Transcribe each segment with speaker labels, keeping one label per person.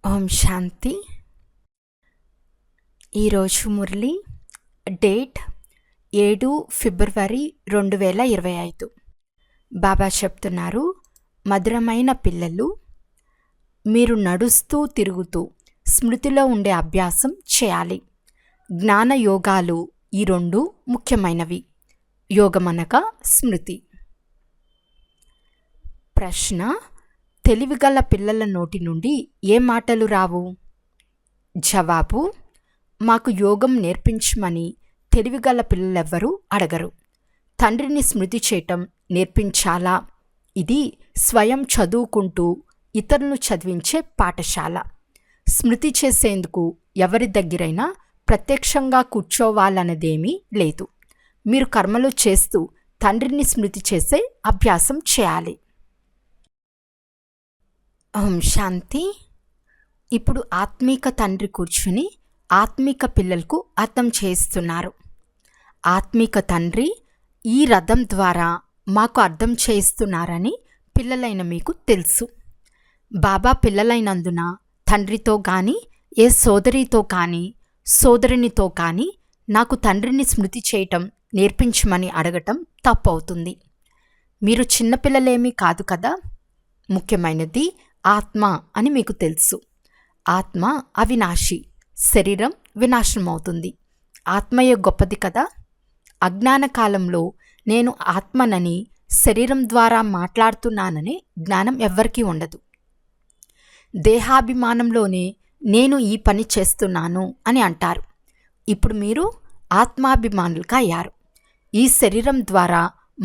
Speaker 1: ఓం శాంతి. ఈరోజు మురళి డేట్ 7 ఫిబ్రవరి 2025. బాబా చెప్తున్నారు, మధురమైన పిల్లలు, మీరు నడుస్తూ తిరుగుతూ స్మృతిలో ఉండే అభ్యాసం చేయాలి. జ్ఞాన యోగాలు ఈ రెండు ముఖ్యమైనవి. యోగమనగా స్మృతి. ప్రశ్న: తెలివిగల పిల్లల నోటి నుండి ఏ మాటలు రావు? జవాబు: మాకు యోగం నేర్పించమని తెలివిగల పిల్లలెవ్వరూ అడగరు. తండ్రిని స్మృతి చేయటం నేర్పించాలా? ఇది స్వయం చదువుకుంటూ ఇతరులను చదివించే పాఠశాల. స్మృతి చేసేందుకు ఎవరి దగ్గరైనా ప్రత్యక్షంగా కూర్చోవాలన్నదేమీ లేదు. మీరు కర్మలు చేస్తూ తండ్రిని స్మృతి చేసే అభ్యాసం చేయాలి. ఓం శాంతి. ఇప్పుడు ఆత్మీక తండ్రి కూర్చుని ఆత్మీక పిల్లలకు అర్థం చేయిస్తున్నారు. ఆత్మీక తండ్రి ఈ రథం ద్వారా మాకు అర్థం చేయిస్తున్నారని పిల్లలైన మీకు తెలుసు. బాబా పిల్లలైనందున తండ్రితో కానీ ఏ సోదరితో కానీ సోదరునితో కానీ నాకు తండ్రిని స్మృతి చేయటం నేర్పించమని అడగటం తప్పవుతుంది. మీరు చిన్నపిల్లలేమీ కాదు కదా. ముఖ్యమైనది ఆత్మ అని మీకు తెలుసు. ఆత్మ అవినాశి, శరీరం వినాశనమవుతుంది. ఆత్మయే గొప్పది కదా. అజ్ఞాన కాలంలో నేను ఆత్మనని శరీరం ద్వారా మాట్లాడుతున్నాననే జ్ఞానం ఎవ్వరికీ ఉండదు. దేహాభిమానంలోనే నేను ఈ పని చేస్తున్నాను అని అంటారు. ఇప్పుడు మీరు ఆత్మాభిమానులుగా అయ్యారు. ఈ శరీరం ద్వారా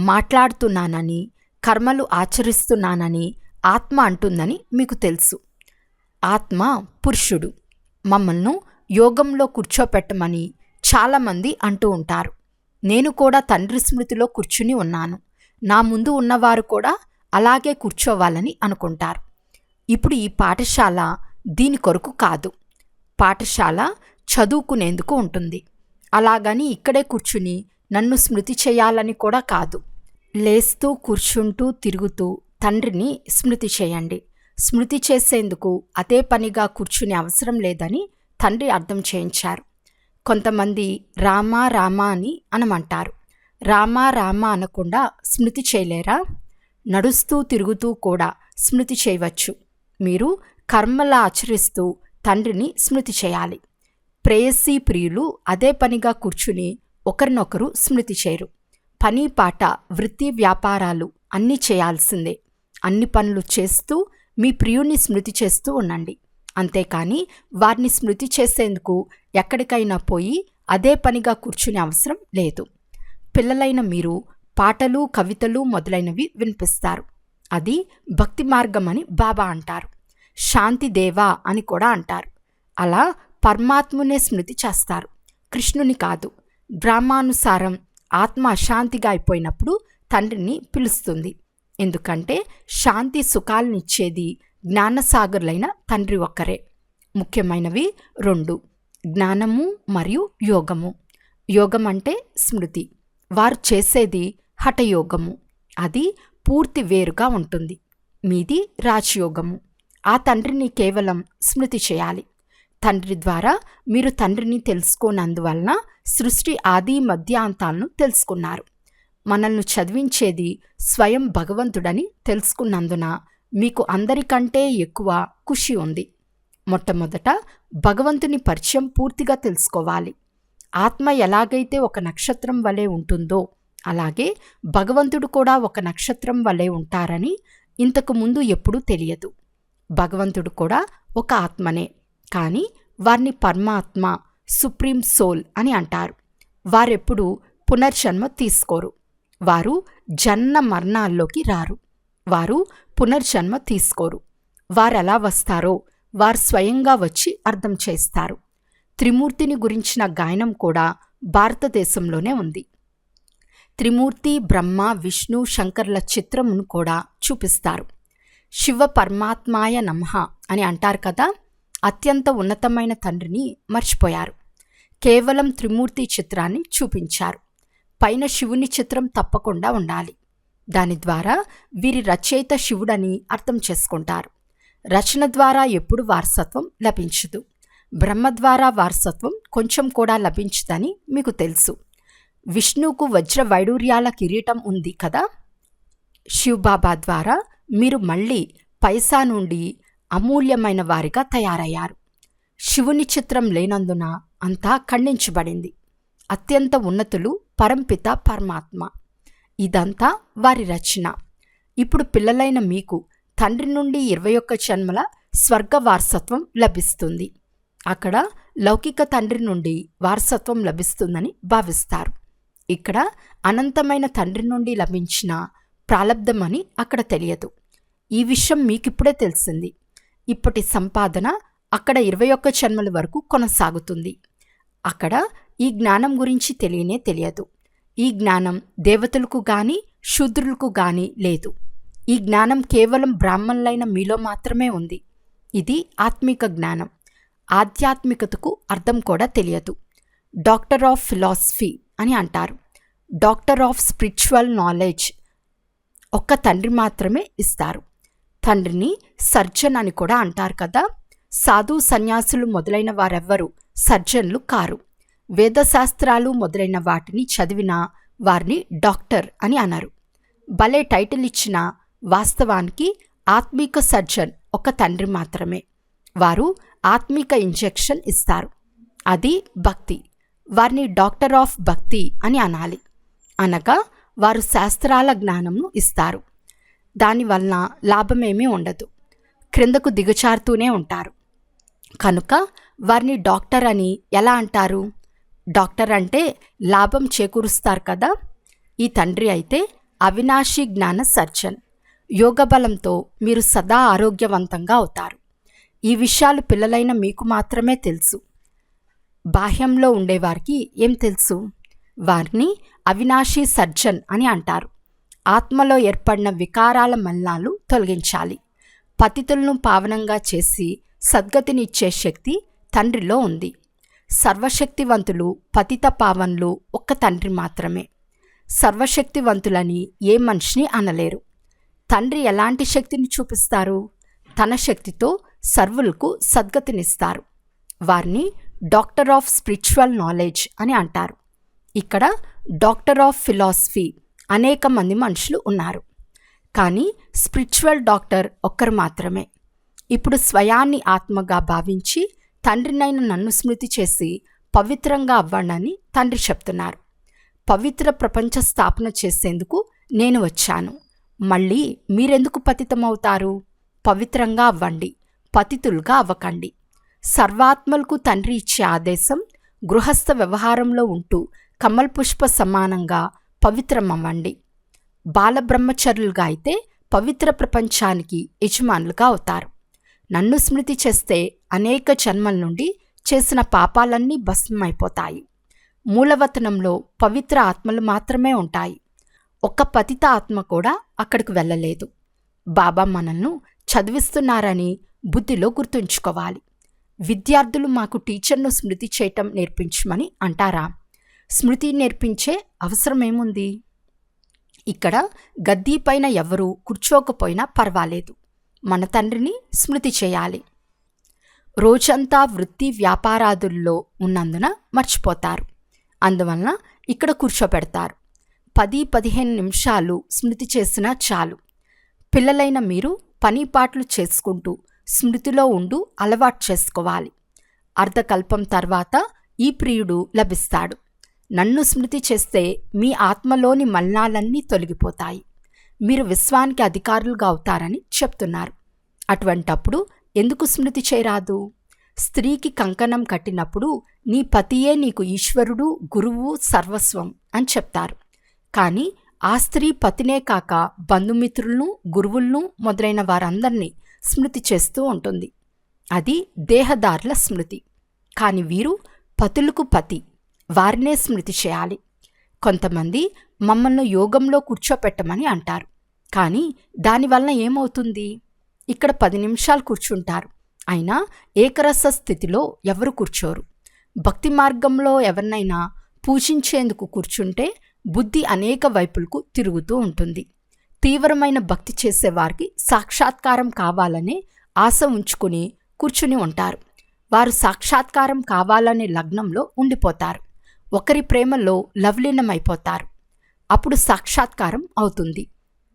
Speaker 1: మాట్లాడుతున్నానని, కర్మలు ఆచరిస్తున్నానని ఆత్మ అంటుందని మీకు తెలుసు. ఆత్మ పురుషుడు. మమ్మల్ని యోగంలో కూర్చోపెట్టమని చాలామంది అంటూ ఉంటారు. నేను కూడా తండ్రి స్మృతిలో కూర్చుని ఉన్నాను. నా ముందు ఉన్నవారు కూడా అలాగే కూర్చోవాలని అనుకుంటారు. ఇప్పుడు ఈ పాఠశాల దీని కొరకు కాదు. పాఠశాల చదువుకునేందుకు ఉంటుంది. అలాగని ఇక్కడే కూర్చుని నన్ను స్మృతి చేయాలని కూడా కాదు. లేస్తూ కూర్చుంటూ తిరుగుతూ తండ్రిని స్మృతి చేయండి. స్మృతి చేసేందుకు అదే పనిగా కూర్చునే అవసరం లేదని తండ్రి అర్థం చేయించారు. కొంతమంది రామా రామా అని అనమంటారు. రామా రామా అనకుండా స్మృతి చేయలేరా? నడుస్తూ తిరుగుతూ కూడా స్మృతి చేయవచ్చు. మీరు కర్మలా ఆచరిస్తూ తండ్రిని స్మృతి చేయాలి. ప్రేయసీ ప్రియులు అదే పనిగా కూర్చుని ఒకరినొకరు స్మృతి చేయరు. పని పాట వృత్తి వ్యాపారాలు అన్నీ చేయాల్సిందే. అన్ని పనులు చేస్తూ మీ ప్రియుణ్ణి స్మృతి చేస్తూ ఉండండి. అంతేకాని వారిని స్మృతి చేసేందుకు ఎక్కడికైనా పోయి అదే పనిగా కూర్చునే అవసరం లేదు. పిల్లలైన మీరు పాటలు కవితలు మొదలైనవి వినిపిస్తారు. అది భక్తి మార్గం అని బాబా అంటారు. శాంతి దేవా అని కూడా అంటారు. అలా పరమాత్మునే స్మృతి చేస్తారు, కృష్ణుని కాదు. బ్రహ్మానుసారం ఆత్మ అశాంతిగా అయిపోయినప్పుడు తండ్రిని పిలుస్తుంది. ఎందుకంటే శాంతి సుఖాలనిచ్చేది జ్ఞానసాగరులైన తండ్రి ఒక్కరే. ముఖ్యమైనవి రెండు: జ్ఞానము మరియు యోగము. యోగం అంటే స్మృతి. వారు చేసేది హఠయోగము. అది పూర్తి వేరుగా ఉంటుంది. మీది రాజయోగము. ఆ తండ్రిని కేవలం స్మృతి చేయాలి. తండ్రి ద్వారా మీరు తండ్రిని తెలుసుకోనందువలన సృష్టి ఆది మధ్యాంతాలను తెలుసుకున్నారు. మనల్ని చదివించేది స్వయం భగవంతుడని తెలుసుకున్నందున మీకు అందరికంటే ఎక్కువ ఖుషి ఉంది. మొట్టమొదట భగవంతుని పరిచయం పూర్తిగా తెలుసుకోవాలి. ఆత్మ ఎలాగైతే ఒక నక్షత్రం వలె ఉంటుందో అలాగే భగవంతుడు కూడా ఒక నక్షత్రం వలె ఉంటారని ఇంతకు ముందు ఎప్పుడూ తెలియదు. భగవంతుడు కూడా ఒక ఆత్మనే, కానీ వారిని పరమాత్మ, సుప్రీం సోల్ అని అంటారు. వారెప్పుడు పునర్జన్మ తీసుకోరు. వారు జన్మ మరణాల్లోకి రారు. వారు పునర్జన్మ తీసుకోరు. వారెలా వస్తారో వారు స్వయంగా వచ్చి అర్థం చేస్తారు. త్రిమూర్తిని గురించిన గాయనం కూడా భారతదేశంలోనే ఉంది. త్రిమూర్తి బ్రహ్మ విష్ణు శంకర్ల చిత్రమును కూడా చూపిస్తారు. శివ పరమాత్మాయ నమః అని అంటారు కదా. అత్యంత ఉన్నతమైన తండ్రిని మర్చిపోయారు. కేవలం త్రిమూర్తి చిత్రాన్ని చూపించారు. పైన శివుని చిత్రం తప్పకుండా ఉండాలి. దాని ద్వారా వీరి రచయిత శివుడని అర్థం చేసుకుంటారు. రచన ద్వారా ఎప్పుడు వారసత్వం లభించదు. బ్రహ్మ ద్వారా వారసత్వం కొంచెం కూడా లభించదని మీకు తెలుసు. విష్ణువుకు వజ్ర వైడూర్యాల కిరీటం ఉంది కదా. శివబాబా ద్వారా మీరు మళ్ళీ పైసా నుండి అమూల్యమైన వారిగా తయారయ్యారు. శివుని చిత్రం లేనందున అంతా ఖండించబడింది. అత్యంత ఉన్నతులు పరంపిత పరమాత్మ. ఇదంతా వారి రచన. ఇప్పుడు పిల్లలైన మీకు తండ్రి నుండి 21 జన్మల స్వర్గ వారసత్వం లభిస్తుంది. అక్కడ లౌకిక తండ్రి నుండి వారసత్వం లభిస్తుందని భావిస్తారు. ఇక్కడ అనంతమైన తండ్రి నుండి లభించిన ప్రాలబ్ధమని అక్కడ తెలియదు. ఈ విషయం మీకిప్పుడే తెలిసింది. ఇప్పటి సంపాదన అక్కడ 21 జన్మల వరకు కొనసాగుతుంది. అక్కడ ఈ జ్ఞానం గురించి తెలియనే తెలియదు. ఈ జ్ఞానం దేవతలకు గాని శూద్రులకు గాని లేదు. ఈ జ్ఞానం కేవలం బ్రాహ్మణులైన మీలో మాత్రమే ఉంది. ఇది ఆత్మిక జ్ఞానం. ఆధ్యాత్మికతకు అర్థం కూడా తెలియదు. డాక్టర్ ఆఫ్ ఫిలాసఫీ అని అంటారు. డాక్టర్ ఆఫ్ స్పిరిచువల్ నాలెడ్జ్ ఒక్క తండ్రి మాత్రమే ఇస్తారు. తండ్రిని సర్జన్ అని కూడా అంటారు కదా. సాధు సన్యాసులు మొదలైన వారెవ్వరూ సర్జన్లు కారు. వేదశాస్త్రాలు మొదలైన వాటిని చదివిన వారిని డాక్టర్ అని అనరు. భలే టైటిల్ ఇచ్చిన వాస్తవానికి ఆత్మిక సర్జన్ ఒక తండ్రి మాత్రమే. వారు ఆత్మిక ఇంజెక్షన్ ఇస్తారు. అది భక్తి. వారిని డాక్టర్ ఆఫ్ భక్తి అని అనాలి. అనగా వారు శాస్త్రాల జ్ఞానంను ఇస్తారు. దానివల్ల లాభమేమీ ఉండదు. క్రిందకు దిగచారుతూనే ఉంటారు. కనుక వారిని డాక్టర్ అని ఎలా అంటారు? డాక్టర్ అంటే లాభం చేకూరుస్తారు కదా. ఈ తండ్రి అయితే అవినాశి జ్ఞాన సర్జన్. యోగ బలంతో మీరు సదా ఆరోగ్యవంతంగా అవుతారు. ఈ విషయాలు పిల్లలైన మీకు మాత్రమే తెలుసు. బాహ్యంలో ఉండేవారికి ఏం తెలుసు? వారిని అవినాశి సర్జన్ అని అంటారు. ఆత్మలో ఏర్పడిన వికారాల మలినాలు తొలగించాలి. పతితులను పావనంగా చేసి సద్గతినిచ్చే శక్తి తండ్రిలో ఉంది. సర్వశక్తివంతులు పతిత పావనులు ఒక్క తండ్రి మాత్రమే. సర్వశక్తివంతులని ఏ మనిషిని అనలేరు. తండ్రి ఎలాంటి శక్తిని చూపిస్తారు? తన శక్తితో సర్వులకు సద్గతినిస్తారు. వారిని డాక్టర్ ఆఫ్ స్పిరిచువల్ నాలెడ్జ్ అని అంటారు. ఇక్కడ డాక్టర్ ఆఫ్ ఫిలాసఫీ అనేక మంది మనుషులు ఉన్నారు. కానీ స్పిరిచువల్ డాక్టర్ ఒక్కరు మాత్రమే. ఇప్పుడు స్వయాన్ని ఆత్మగా భావించి తండ్రినైన నన్ను స్మృతి చేసి పవిత్రంగా అవ్వండి తండ్రి చెప్తున్నారు. పవిత్ర ప్రపంచ స్థాపన చేసేందుకు నేను వచ్చాను. మళ్ళీ మీరెందుకు పతితమవుతారు? పవిత్రంగా అవ్వండి, పతితులుగా అవ్వకండి. సర్వాత్మలకు తండ్రి ఇచ్చే ఆదేశం గృహస్థ వ్యవహారంలో ఉంటూ కమల్ పుష్ప సమానంగా పవిత్రమవ్వండి. బాలబ్రహ్మచర్యులుగా అయితే పవిత్ర ప్రపంచానికి యజమానులుగా అవుతారు. నన్ను స్మృతి చేస్తే అనేక జన్మల నుండి చేసిన పాపాలన్నీ భస్మమైపోతాయి. మూలవతనంలో పవిత్ర ఆత్మలు మాత్రమే ఉంటాయి. ఒక్క పతిత ఆత్మ కూడా అక్కడికి వెళ్ళలేదు. బాబా మనల్ని చదివిస్తున్నారని బుద్ధిలో గుర్తుంచుకోవాలి. విద్యార్థులు మాకు టీచర్ను స్మృతి చేయటం నేర్పించమని అంటారా? స్మృతి నేర్పించే అవసరమేముంది? ఇక్కడ గద్దీపైన ఎవరూ కూర్చోకపోయినా పర్వాలేదు. మన తండ్రిని స్మృతి చేయాలి. రోజంతా వృత్తి వ్యాపారాదుల్లో ఉన్నందున మర్చిపోతారు. అందువలన ఇక్కడ కూర్చోపెడతారు. 10-15 నిమిషాలు స్మృతి చేసినా చాలు. పిల్లలైన మీరు పనిపాట్లు చేసుకుంటూ స్మృతిలో ఉంటూ అలవాటు చేసుకోవాలి. అర్ధకల్పం తర్వాత ఈ ప్రియుడు లభిస్తాడు. నన్ను స్మృతి చేస్తే మీ ఆత్మలోని మలినాలన్నీ తొలగిపోతాయి. మీరు విశ్వానికి అధికారులుగా అవుతారని చెప్తున్నారు. అటువంటప్పుడు ఎందుకు స్మృతి చేయరాదు? స్త్రీకి కంకణం కట్టినప్పుడు నీ పతియే నీకు ఈశ్వరుడు, గురువు, సర్వస్వం అని చెప్తారు. కానీ ఆ స్త్రీ పతినే కాక బంధుమిత్రులను, గురువులను మొదలైన వారందరినీ స్మృతి చేస్తూ ఉంటుంది. అది దేహదారుల స్మృతి. కాని వీరు పతులకు పతి, వారినే స్మృతి చేయాలి. కొంతమంది మమ్మల్ని యోగంలో కూర్చోపెట్టమని అంటారు. కానీ దానివల్ల ఏమవుతుంది? ఇక్కడ 10 నిమిషాలు కూర్చుంటారు. అయినా ఏకరస స్థితిలో ఎవరు కూర్చోరు. భక్తి మార్గంలో ఎవరినైనా పూజించేందుకు కూర్చుంటే బుద్ధి అనేక వైపులకు తిరుగుతూ ఉంటుంది. తీవ్రమైన భక్తి చేసేవారికి సాక్షాత్కారం కావాలనే ఆశ ఉంచుకుని కూర్చుని ఉంటారు. వారు సాక్షాత్కారం కావాలనే లగ్నంలో ఉండిపోతారు. ఒకరి ప్రేమలో లవలీనమైపోతారు. అప్పుడు సాక్షాత్కారం అవుతుంది.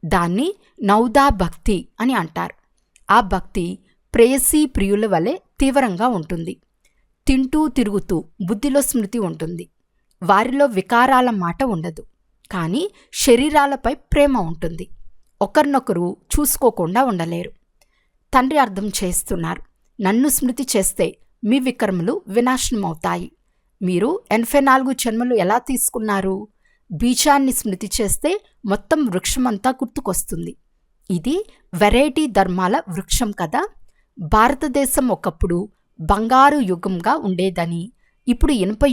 Speaker 1: దాన్ని నౌదా భక్తి అని అంటారు. ఆ భక్తి ప్రేయసీ ప్రియుల వలె తీవ్రంగా ఉంటుంది. తింటూ తిరుగుతూ బుద్ధిలో స్మృతి ఉంటుంది. వారిలో వికారాల మాట ఉండదు, కానీ శరీరాలపై ప్రేమ ఉంటుంది. ఒకరినొకరు చూసుకోకుండా ఉండలేరు. తండ్రి అర్థం చేస్తున్నారు, నన్ను స్మృతి చేస్తే మీ వికర్మలు వినాశనమవుతాయి. మీరు 84 జన్మలు ఎలా తీసుకున్నారు? బీజాన్ని స్మృతి చేస్తే మొత్తం వృక్షమంతా గుర్తుకొస్తుంది. ఇది వెరైటీ ధర్మాల వృక్షం కదా. భారతదేశం ఒకప్పుడు బంగారు యుగంగా ఉండేదని, ఇప్పుడు ఇనుప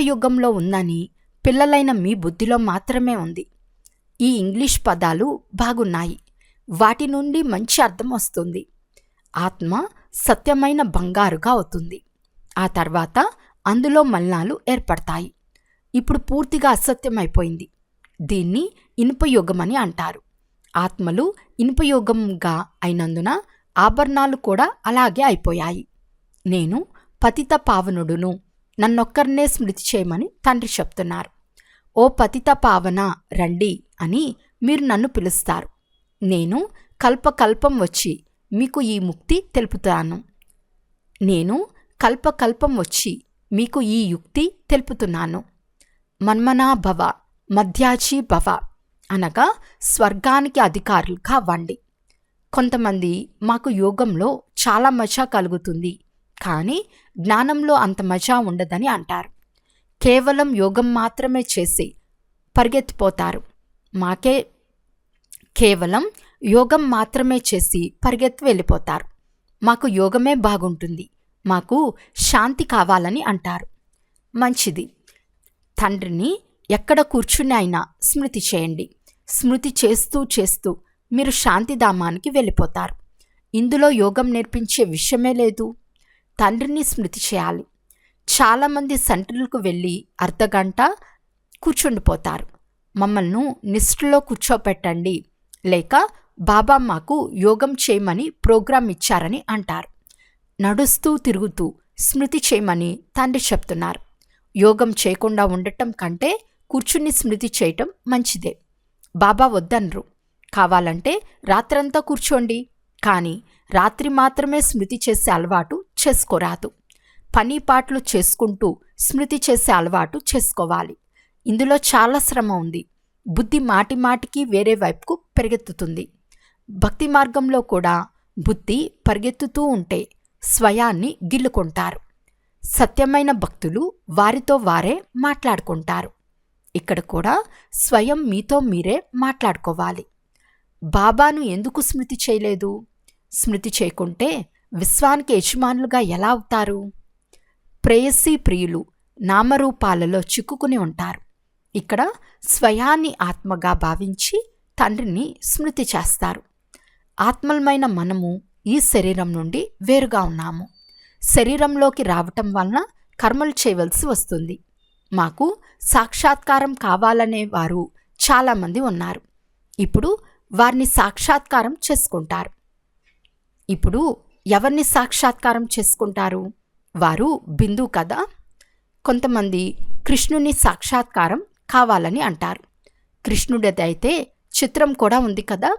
Speaker 1: యుగంలో ఉందని పిల్లలైన మీ బుద్ధిలో మాత్రమే ఉంది. ఈ ఇంగ్లీష్ పదాలు బాగున్నాయి, వాటి నుండి మంచి అర్థం వస్తుంది. ఆత్మ సత్యమైన బంగారుగా అవుతుంది. ఆ తర్వాత అందులో మలినాలు ఏర్పడతాయి. ఇప్పుడు పూర్తిగా అసత్యమైపోయింది. దీన్ని ఇనుపయుగమని అంటారు. ఆత్మలు ఇనుపయుగంగా అయినందున ఆభరణాలు కూడా అలాగే అయిపోయాయి. నేను పతిత పావనుడును, నన్నొక్కరినే స్మృతి చేయమని తండ్రి చెప్తున్నారు. ఓ పతిత పావన రండి అని మీరు నన్ను పిలుస్తారు. నేను కల్పకల్పం వచ్చి మీకు ఈ ముక్తి తెలుపుతున్నాను. మన్మనా భవ మధ్యాజీ భవ అనగా స్వర్గానికి అధికారులు కావండి. కొంతమంది మాకు యోగంలో చాలా మజా కలుగుతుంది, కానీ జ్ఞానంలో అంత మజా ఉండదని అంటారు. కేవలం యోగం మాత్రమే చేసి పరిగెత్తిపోతారు. పరిగెత్తి వెళ్ళిపోతారు. మాకు యోగమే బాగుంటుంది, మాకు శాంతి కావాలని అంటారు. మంచిది, తండ్రిని ఎక్కడ కూర్చుని అయినా స్మృతి చేయండి. స్మృతి చేస్తూ చేస్తూ మీరు శాంతిధామానికి వెళ్ళిపోతారు. ఇందులో యోగం నేర్పించే విషయమే లేదు. తండ్రిని స్మృతి చేయాలి. చాలామంది సెంటర్లకు వెళ్ళి అర్ధగంట కూర్చుండిపోతారు. మమ్మల్ని నిష్ఠలో కూర్చోపెట్టండి, లేక బాబా మాకు యోగం చేయమని ప్రోగ్రాం ఇచ్చారని అంటారు. నడుస్తూ తిరుగుతూ స్మృతి చేయమని తండ్రి చెప్తున్నారు. యోగం చేయకుండా ఉండటం కంటే కూర్చుని స్మృతి చేయటం మంచిదే. బాబా వద్దనరు. కావాలంటే రాత్రంతా కూర్చోండి, కానీ రాత్రి మాత్రమే స్మృతి చేసే అలవాటు చేసుకోరాదు. పని పాటలు చేసుకుంటూ స్మృతి చేసే అలవాటు చేసుకోవాలి. ఇందులో చాలా శ్రమ ఉంది. బుద్ధి మాటి మాటికి వేరే వైపుకు పరిగెత్తుతుంది. భక్తి మార్గంలో కూడా బుద్ధి పరిగెత్తుతూ ఉంటే స్వయాన్ని గిల్లుకుంటారు. సత్యమైన భక్తులు వారితో వారే మాట్లాడుకుంటారు. ఇక్కడ కూడా స్వయం మీతో మీరే మాట్లాడుకోవాలి. బాబాను ఎందుకు స్మృతి చేయలేదు? స్మృతి చేయకుంటే విశ్వానికి యజమానులుగా ఎలా అవుతారు? ప్రేయసీ ప్రియులు నామరూపాలలో చిక్కుకుని ఉంటారు. ఇక్కడ స్వయాన్ని ఆత్మగా భావించి తండ్రిని స్మృతి చేస్తారు. ఆత్మలమైన మనము ఈ శరీరం నుండి వేరుగా ఉన్నాము. శరీరంలోకి రావటం వలన కర్మలు చేయవలసి వస్తుంది. మాకు సాక్షాత్కారం కావాలనే వారు చాలామంది ఉన్నారు. ఇప్పుడు వారిని సాక్షాత్కారం చేసుకుంటారు. ఇప్పుడు ఎవరిని సాక్షాత్కారం చేసుకుంటారు? వారు బిందు కదా. కొంతమంది కృష్ణుని సాక్షాత్కారం కావాలని అంటారు. కృష్ణుడిదైతే చిత్రం కూడా ఉంది కదా.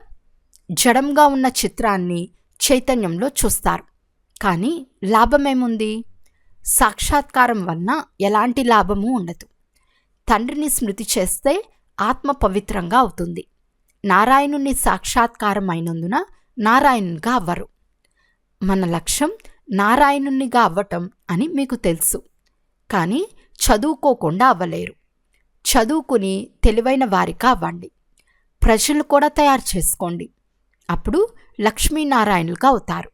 Speaker 1: జడంగా ఉన్న చిత్రాన్ని చైతన్యంలో చూస్తారు, కానీ లాభమేముంది? సాక్షాత్కారం వలన ఎలాంటి లాభము ఉండదు. తండ్రిని స్మృతి చేస్తే ఆత్మ పవిత్రంగా అవుతుంది. నారాయణుని సాక్షాత్కారం అయినందున నారాయణునిగా అవ్వరు. మన లక్ష్యం నారాయణునిగా అవ్వటం అని మీకు తెలుసు, కానీ చదువుకోకుండా అవ్వలేరు. చదువుకుని తెలివైన వారిగా అవ్వండి. ప్రజలు కూడా తయారు చేసుకోండి. అప్పుడు లక్ష్మీనారాయణులుగా అవుతారు.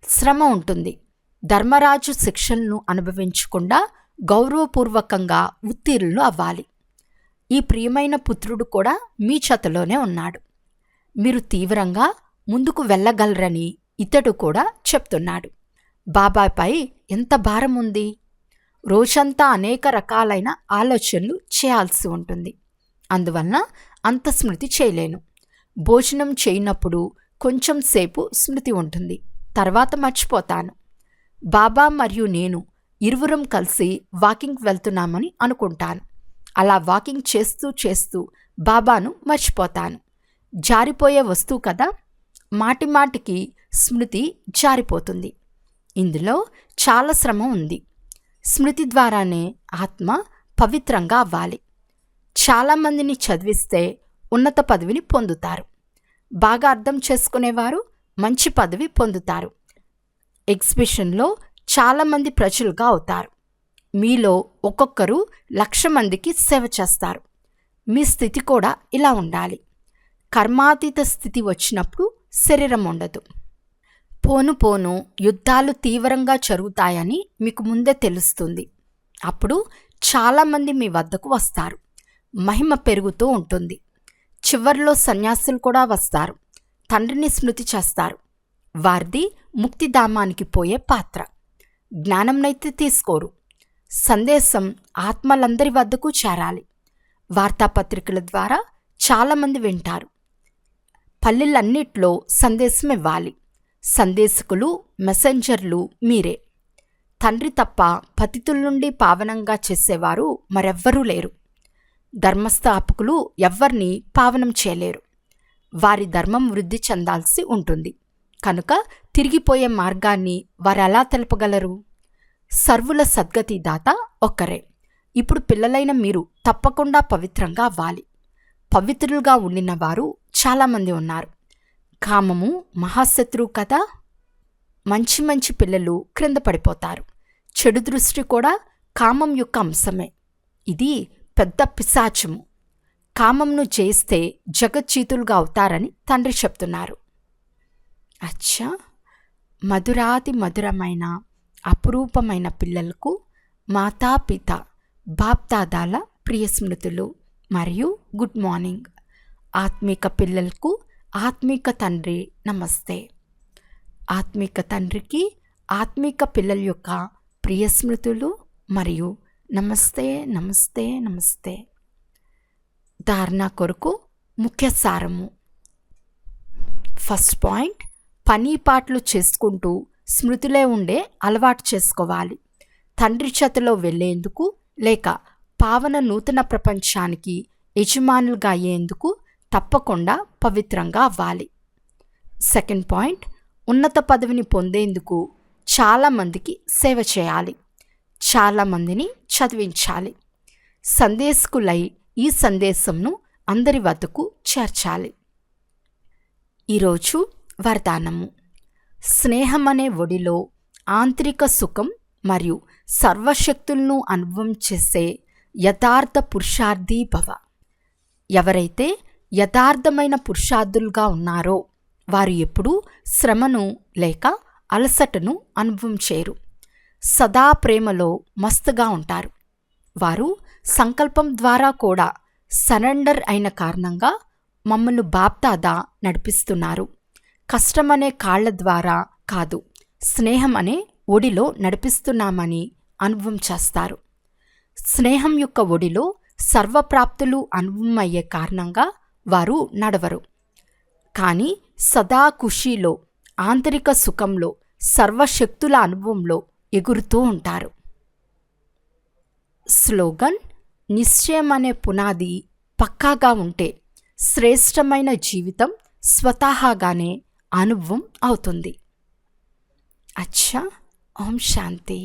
Speaker 1: శ్రమ ఉంటుంది. ధర్మరాజు శిక్షలను అనుభవించకుండా గౌరవపూర్వకంగా ఉత్తీర్ణులు అవ్వాలి. ఈ ప్రియమైన పుత్రుడు కూడా మీ చేతలోనే ఉన్నాడు. మీరు తీవ్రంగా ముందుకు వెళ్ళగలరని ఇతడు కూడా చెప్తున్నాడు. బాబాపై ఎంత భారం ఉంది. రోజంతా అనేక రకాలైన ఆలోచనలు చేయాల్సి ఉంటుంది. అందువలన అంత స్మృతి చేయలేను. భోజనం చేయనప్పుడు కొంచెం సేపు స్మృతి ఉంటుంది, తర్వాత మర్చిపోతాను. బాబా మరియు నేను ఇరువురం కలిసి వాకింగ్ వెళ్తున్నామని అనుకుంటాను. అలా వాకింగ్ చేస్తూ చేస్తూ బాబాను మర్చిపోతాను. జారిపోయే వస్తువు కదా, మాటిమాటికి స్మృతి జారిపోతుంది. ఇందులో చాలా శ్రమ ఉంది. స్మృతి ద్వారానే ఆత్మ పవిత్రంగా అవ్వాలి. చాలామందిని చదివిస్తే ఉన్నత పదవిని పొందుతారు. బాగా అర్థం చేసుకునేవారు మంచి పదవి పొందుతారు. ఎగ్జిబిషన్లో చాలామంది ప్రజలుగా అవుతారు. మీలో ఒక్కొక్కరు 1,00,000 మందికి సేవ చేస్తారు. మీ స్థితి కూడా ఇలా ఉండాలి. కర్మాతీత స్థితి వచ్చినప్పుడు శరీరం ఉండదు. పోను పోను యుద్ధాలు తీవ్రంగా జరుగుతాయని మీకు ముందే తెలుస్తుంది. అప్పుడు చాలామంది మీ వద్దకు వస్తారు. మహిమ పెరుగుతూ ఉంటుంది. చివర్లో సన్యాసులు కూడా వస్తారు. తండ్రిని స్మృతి చేస్తారు. వారిది ముక్తిధామానికి పోయే పాత్ర. జ్ఞానంనైతే తీసుకోరు. సందేశం ఆత్మలందరి వద్దకు చేరాలి. వార్తాపత్రికల ద్వారా చాలామంది వింటారు. పల్లెలన్నిట్లో సందేశం ఇవ్వాలి. సందేశకులు, మెసెంజర్లు మీరే. తండ్రి తప్ప పతితుల నుండి పావనంగా చేసేవారు మరెవ్వరూ లేరు. ధర్మస్థాపకులు ఎవ్వరినీ పావనం చేయలేరు. వారి ధర్మం వృద్ధి చెందాల్సి ఉంటుంది. కనుక తిరిగిపోయే మార్గాన్ని వారెలా తెలుపగలరు? సర్వుల సద్గతి దాత ఒక్కరే. ఇప్పుడు పిల్లలైన మీరు తప్పకుండా పవిత్రంగా అవ్వాలి. పవిత్రులుగా ఉండిన వారు చాలామంది ఉన్నారు. కామము మహాశత్రువు కదా. మంచి మంచి పిల్లలు క్రింద పడిపోతారు. చెడు దృష్టి కూడా కామం యొక్క అంశమే. ఇది పెద్ద పిశాచము. కామంను జయిస్తే జగజ్జీతులుగా అవుతారని తండ్రి చెప్తున్నారు. అచ్చా, మధురాతి మధురమైన అపురూపమైన పిల్లలకు మాతాపిత బాప్దాదాల ప్రియ స్మృతులు మరియు గుడ్ మార్నింగ్. ఆత్మిక పిల్లలకు ఆత్మిక తండ్రి నమస్తే. ఆత్మిక తండ్రికి ఆత్మిక పిల్లల యొక్క ప్రియ స్మృతులు మరియు నమస్తే నమస్తే నమస్తే. ధారణ కొరకు ముఖ్య సారము. ఫస్ట్ పాయింట్, పని పాటలు చేసుకుంటూ స్మృతిలో ఉండే అలవాటు చేసుకోవాలి. తండ్రి చేతిలో వెళ్ళేందుకు లేక పావన నూతన ప్రపంచానికి యజమానులుగా అయ్యేందుకు తప్పకుండా పవిత్రంగా అవ్వాలి. సెకండ్ పాయింట్, ఉన్నత పదవిని పొందేందుకు చాలామందికి సేవ చేయాలి. చాలామందిని చదివించాలి. సందేశకులై ఈ సందేశంను అందరి వద్దకు చేర్చాలి. ఈరోజు వరదానము. స్నేహం అనే ఒడిలో ఆంతరిక సుఖం మరియు సర్వశక్తులను అనుభవం చేసే యథార్థ పురుషార్థి భవ. ఎవరైతే యథార్థమైన పురుషార్థులుగా ఉన్నారో వారు ఎప్పుడూ శ్రమను లేక అలసటను అనుభవం చేయరు. సదా ప్రేమలో మస్తుగా ఉంటారు. వారు సంకల్పం ద్వారా కూడా సరెండర్ అయిన కారణంగా మమ్మల్ని బాప్దాదా నడిపిస్తున్నారు. కష్టమనే కాళ్ల ద్వారా కాదు, స్నేహం అనే ఒడిలో నడిపిస్తున్నామని అనుభవం చేస్తారు. స్నేహం యొక్క ఒడిలో సర్వప్రాప్తులు అనుభవం అయ్యే కారణంగా వారు నడవరు. కానీ సదా ఖుషీలో, ఆంతరిక సుఖంలో, సర్వశక్తుల అనుభవంలో ఎగురుతూ ఉంటారు. స్లోగన్: నిశ్చయం అనే పునాది పక్కాగా ఉంటే శ్రేష్టమైన జీవితం స్వతహాగానే అనుభవం అవుతుంది. అచ్చా, ఓం శాంతి.